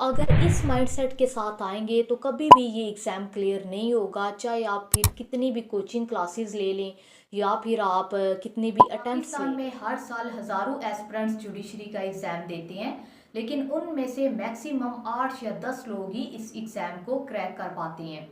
अगर इस माइंडसेट के साथ आएंगे तो कभी भी ये एग्ज़ाम क्लियर नहीं होगा, चाहे आप फिर कितनी भी कोचिंग क्लासेस ले लें या फिर आप कितनी भी अटेम्प्ट्स पाकिस्तान लें। में हर साल हजारों एस्पिरेंट्स जुडिशरी का एग्जाम देते हैं, लेकिन उनमें से मैक्सिमम 8 या 10 लोग ही इस एग्जाम को क्रैक कर पाते हैं।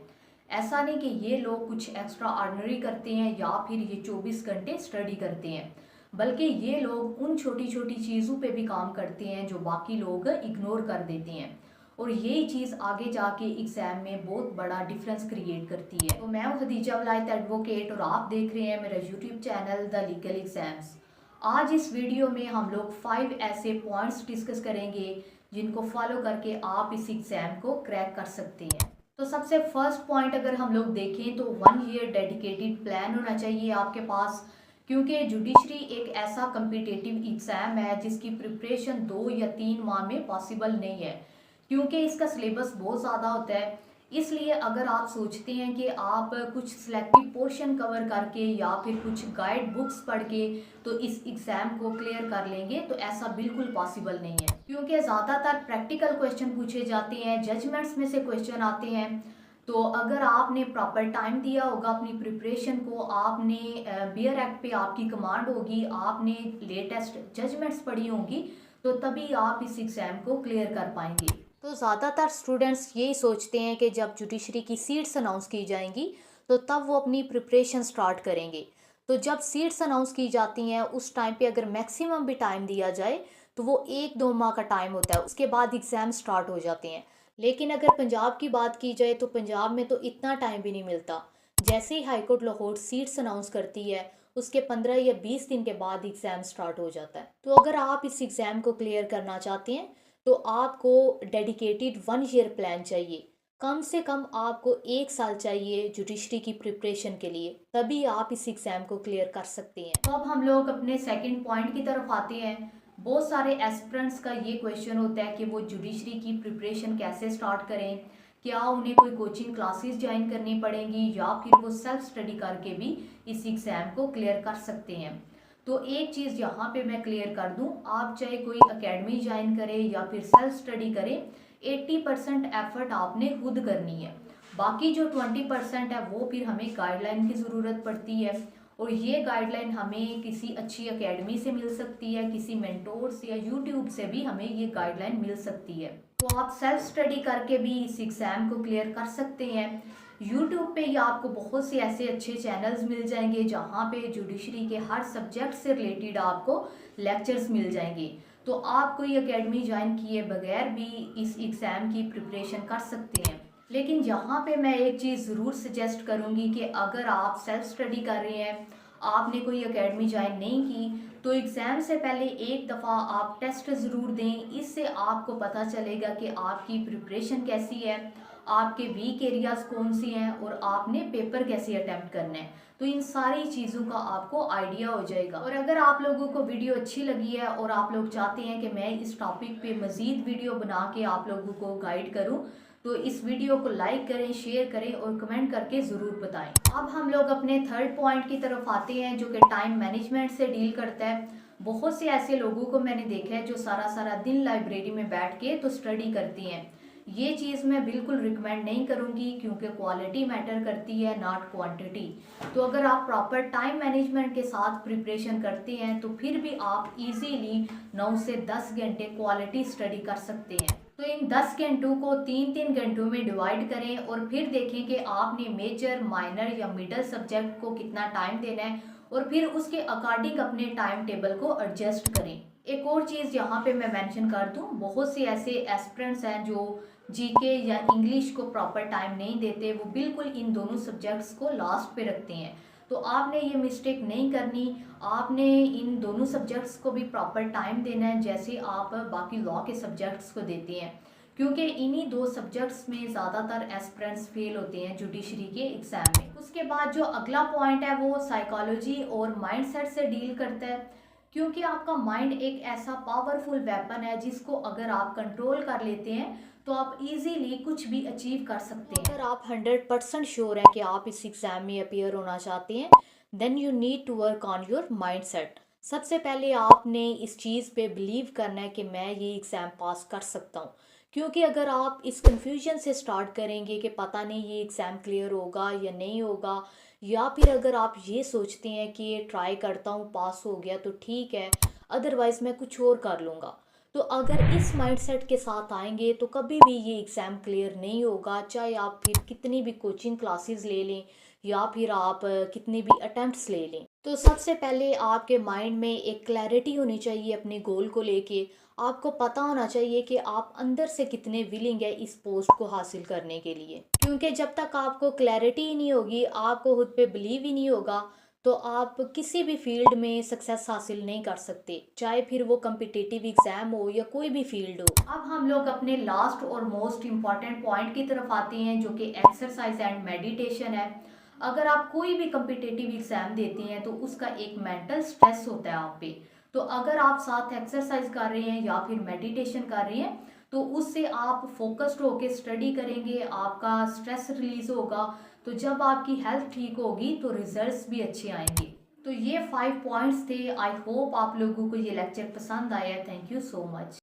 ऐसा नहीं कि ये लोग कुछ एक्स्ट्रा ऑर्डिनरी करते हैं या फिर ये 24 घंटे स्टडी करते हैं, बल्कि ये लोग उन छोटी छोटी चीज़ों पे भी काम करते हैं जो बाकी लोग इग्नोर कर देते हैं। और यही चीज़ आगे जाके एग्जाम में बहुत बड़ा डिफरेंस क्रिएट करती है। तो मैं हूँ खदीजा वलायत एडवोकेट और आप देख रहे हैं मेरा YouTube channel the legal exams. आज इस वीडियो में हम लोग 5 ऐसे पॉइंट्स डिस्कस करेंगे जिनको फॉलो करके आप इस एग्जाम को क्रैक कर सकते हैं। तो सबसे फर्स्ट पॉइंट अगर हम लोग देखें तो 1 ईयर डेडिकेटेड प्लान होना चाहिए आपके पास, क्योंकि जुडिशरी एक ऐसा कम्पिटिटिव एग्ज़ाम है जिसकी प्रिपरेशन 2 या 3 माह में पॉसिबल नहीं है, क्योंकि इसका सिलेबस बहुत ज़्यादा होता है। इसलिए अगर आप सोचते हैं कि आप कुछ सिलेक्टिव पोर्शन कवर करके या फिर कुछ गाइड बुक्स पढ़ के तो इस एग्ज़ाम को क्लियर कर लेंगे, तो ऐसा बिल्कुल पॉसिबल नहीं है, क्योंकि ज़्यादातर प्रैक्टिकल क्वेश्चन पूछे जाते हैं, जजमेंट्स में से क्वेश्चन आते हैं। तो अगर आपने प्रॉपर टाइम दिया होगा अपनी प्रिपरेशन को, आपने बियर एक्ट पे आपकी कमांड होगी, आपने लेटेस्ट जजमेंट्स पढ़ी होंगी, तो तभी आप इस एग्ज़ाम को क्लियर कर पाएंगे। तो ज़्यादातर स्टूडेंट्स यही सोचते हैं कि जब जुडिशरी की सीट्स अनाउंस की जाएंगी तो तब वो अपनी प्रिपरेशन स्टार्ट करेंगे। तो जब सीट्स अनाउंस की जाती हैं उस टाइम पे अगर मैक्सिमम भी टाइम दिया जाए तो वो 1-2 माह का टाइम होता है, उसके बाद एग्ज़ाम स्टार्ट हो जाते हैं। लेकिन अगर पंजाब की बात की जाए तो पंजाब में तो इतना टाइम भी नहीं मिलता। जैसे ही हाईकोर्ट लाहौर सीट्स अनाउंस करती है उसके 15 या 20 दिन के बाद एग्ज़ाम स्टार्ट हो जाता है। तो अगर आप इस एग्ज़ाम को क्लियर करना चाहते हैं तो आपको डेडिकेटेड 1 ईयर प्लान चाहिए। कम से कम आपको 1 साल चाहिए जुडिशरी की प्रिपरेशन के लिए, तभी आप इस एग्ज़ाम को क्लियर कर सकते हैं। तो अब हम लोग अपने सेकंड पॉइंट की तरफ आते हैं। बहुत सारे एस्पिरेंट्स का ये क्वेश्चन होता है कि वो जुडिशरी की प्रिपरेशन कैसे स्टार्ट करें, क्या उन्हें कोई कोचिंग क्लासेस ज्वाइन करनी पड़ेंगी या फिर वो सेल्फ स्टडी करके भी इस एग्ज़ाम को क्लियर कर सकते हैं। तो एक चीज़ यहाँ पे मैं क्लियर कर दूँ, आप चाहे कोई अकेडमी ज्वाइन करें या फिर सेल्फ स्टडी करें, 80% एफर्ट आपने खुद करनी है। बाकी जो 20% है वो फिर हमें गाइडलाइन की ज़रूरत पड़ती है, और ये गाइडलाइन हमें किसी अच्छी एकेडमी से मिल सकती है, किसी मेंटोर से या यूट्यूब से भी हमें ये गाइडलाइन मिल सकती है। तो आप सेल्फ स्टडी करके भी इस एग्ज़ाम को क्लियर कर सकते हैं। यूट्यूब पे ही आपको बहुत से ऐसे अच्छे चैनल्स मिल जाएंगे जहाँ पे जुडिशरी के हर सब्जेक्ट से रिलेटेड आपको लेक्चर्स मिल जाएंगे। तो आप कोई एकेडमी ज्वाइन किए बगैर भी इस एग्ज़ाम की प्रिपरेशन कर सकते हैं। लेकिन यहाँ पे मैं एक चीज़ ज़रूर सजेस्ट करूँगी कि अगर आप सेल्फ स्टडी कर रहे हैं, आपने कोई एकेडमी ज्वाइन नहीं की, तो एग्ज़ाम से पहले एक दफ़ा आप टेस्ट ज़रूर दें। इससे आपको पता चलेगा कि आपकी प्रिपरेशन कैसी है, आपके वीक एरियाज़ कौन से हैं और आपने पेपर कैसे अटैम्प्ट करना है। तो इन सारी चीज़ों का आपको आइडिया हो जाएगा। और अगर आप लोगों को वीडियो अच्छी लगी है और आप लोग चाहते हैं कि मैं इस टॉपिक पे मज़ीद वीडियो बना के आप लोगों को गाइड करूं, तो इस वीडियो को लाइक करें, शेयर करें और कमेंट करके ज़रूर बताएं। अब हम लोग अपने थर्ड पॉइंट की तरफ आते हैं जो कि टाइम मैनेजमेंट से डील करता है। बहुत से ऐसे लोगों को मैंने देखा है जो सारा सारा दिन लाइब्रेरी में बैठ के तो स्टडी करती हैं। ये चीज़ मैं बिल्कुल रिकमेंड नहीं करूँगी, क्योंकि क्वालिटी मैटर करती है, नॉट क्वांटिटी। तो अगर आप प्रॉपर टाइम मैनेजमेंट के साथ प्रिपरेशन करते हैं तो फिर भी आप इजीली 9 से 10 घंटे क्वालिटी स्टडी कर सकते हैं। तो इन 10 घंटों को 3-3 घंटों में डिवाइड करें और फिर देखें कि आपने मेजर, माइनर या मिडल सब्जेक्ट को कितना टाइम देना है, और फिर उसके अकॉर्डिंग अपने टाइम टेबल को एडजस्ट करें। एक और चीज़ यहाँ पे मैं मेंशन कर दूँ, बहुत से ऐसे एस्पिरेंट्स हैं जो जीके या इंग्लिश को प्रॉपर टाइम नहीं देते, वो बिल्कुल इन दोनों सब्जेक्ट्स को लास्ट पे रखते हैं। तो आपने ये मिस्टेक नहीं करनी, आपने इन दोनों सब्जेक्ट्स को भी प्रॉपर टाइम देना है जैसे आप बाकी लॉ के सब्जेक्ट्स को देते हैं, क्योंकि इन्हीं दो सब्जेक्ट्स में ज़्यादातर एस्पिरेंट्स फेल होते हैं जुडिशरी के एग्ज़ाम में। उसके बाद जो अगला पॉइंट है वो साइकोलॉजी और माइंडसेट से डील करता है, क्योंकि आपका माइंड एक ऐसा पावरफुल वेपन है जिसको अगर आप कंट्रोल कर लेते हैं तो आप इजीली कुछ भी अचीव कर सकते हैं। अगर आप 100% श्योर हैं कि आप इस एग्ज़ाम में अपीयर होना चाहते हैं, then you need to work on your mindset. सबसे पहले आपने इस चीज़ पे बिलीव करना है कि मैं ये एग्ज़ाम पास कर सकता हूँ, क्योंकि अगर आप इस कन्फ्यूजन से स्टार्ट करेंगे कि पता नहीं ये एग्ज़ाम क्लियर होगा या नहीं होगा, या फिर अगर आप ये सोचते हैं कि ये ट्राई करता हूँ पास हो गया तो ठीक है, अदरवाइज़ मैं कुछ और कर लूँगा, तो अगर इस माइंडसेट के साथ आएंगे तो कभी भी ये एग्ज़ाम क्लियर नहीं होगा, चाहे आप फिर कितनी भी कोचिंग क्लासेस ले लें या फिर आप कितने भी अटेम्प्ट्स ले लें। तो सबसे पहले आपके माइंड में एक क्लैरिटी होनी चाहिए अपने गोल को लेके। आपको पता होना चाहिए कि आप अंदर से कितने विलिंग है इस पोस्ट को हासिल करने के लिए, क्योंकि जब तक आपको क्लैरिटी ही नहीं होगी, आपको खुद पे बिलीव ही नहीं होगा, तो आप किसी भी फील्ड में सक्सेस हासिल नहीं कर सकते, चाहे फिर वो कम्पिटिटिव एग्ज़ाम हो या कोई भी फील्ड हो। अब हम लोग अपने लास्ट और मोस्ट इम्पॉर्टेंट पॉइंट की तरफ आते हैं, जो कि एक्सरसाइज एंड मेडिटेशन है। अगर आप कोई भी कम्पिटिटिव एग्जाम देते हैं तो उसका एक मेंटल स्ट्रेस होता है आप पे। तो अगर आप साथ एक्सरसाइज कर रहे हैं या फिर मेडिटेशन कर रहे हैं तो उससे आप फोकस्ड होकर स्टडी करेंगे, आपका स्ट्रेस रिलीज होगा। तो जब आपकी हेल्थ ठीक होगी तो रिजल्ट्स भी अच्छे आएंगे। तो ये 5 पॉइंट्स थे। आई होप आप लोगों को ये लेक्चर पसंद आया। Thank you so much.